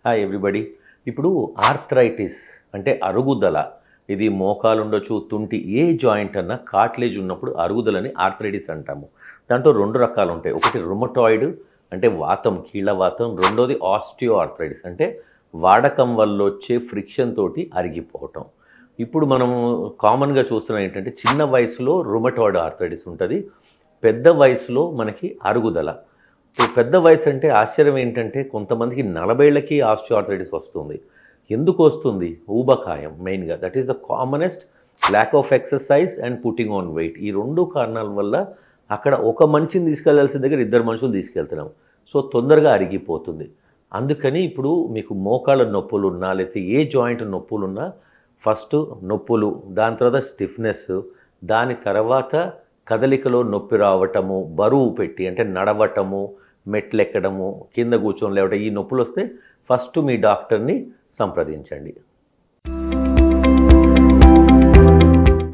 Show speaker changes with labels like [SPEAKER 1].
[SPEAKER 1] Hi everybody. ఇప్పుడు arthritis అంటే అరుగుదల. ఇది మోకాలు ఉండొచ్చు, తుంటి ఏ జాయింట్ అన్నా కార్టిలేజ్ ఉన్నప్పుడు అరుగుదలని ఆర్థరైటిస్ అంటాము. దాంట్లో 2 రకాలు ఉంటాయి. ఒకటి రుమటాయిడ్ అంటే వాతం, కీళ్ళ వాతం. రెండోది ఆస్టియో ఆర్థరైటిస్ అంటే వాడకం వల్ల వచ్చే ఫ్రిక్షన్ తోటి అరిగిపోవటం. ఇప్పుడు మనము కామన్గా చూస్తున్నాం ఏంటంటే చిన్న వయసులో రుమటాయిడ్ ఆర్థరైటిస్ ఉంటుంది, పెద్ద వయసులో మనకి అరుగుదల. పెద్ద వయసు అంటే ఆశ్చర్యం ఏంటంటే కొంతమందికి 40 ఏళ్ళకి ఆస్టియోఆర్థరైటిస్ వస్తుంది. ఎందుకు వస్తుంది? ఊబకాయం మెయిన్గా. That is the commonest. Lack of exercise and putting on weight. ఈ 2 కారణాల వల్ల అక్కడ ఒక మనిషిని తీసుకెళ్లాల్సిన దగ్గర 2 మనుషులు తీసుకెళ్తున్నాం. సో తొందరగా అరిగిపోతుంది. అందుకని ఇప్పుడు మీకు మోకాళ్ళ నొప్పులున్నా లేకపోతే ఏ జాయింట్ నొప్పులున్నా ఫస్ట్ నొప్పులు, దాని తర్వాత స్టిఫ్నెస్, దాని తర్వాత కదలికలో నొప్పి రావటము, బరువు పెట్టి అంటే నడవటము, మెట్లెక్కడము, కింద కూర్చొని లేవటం, ఈ నొప్పులు వస్తే ఫస్ట్ మీ డాక్టర్ని సంప్రదించండి.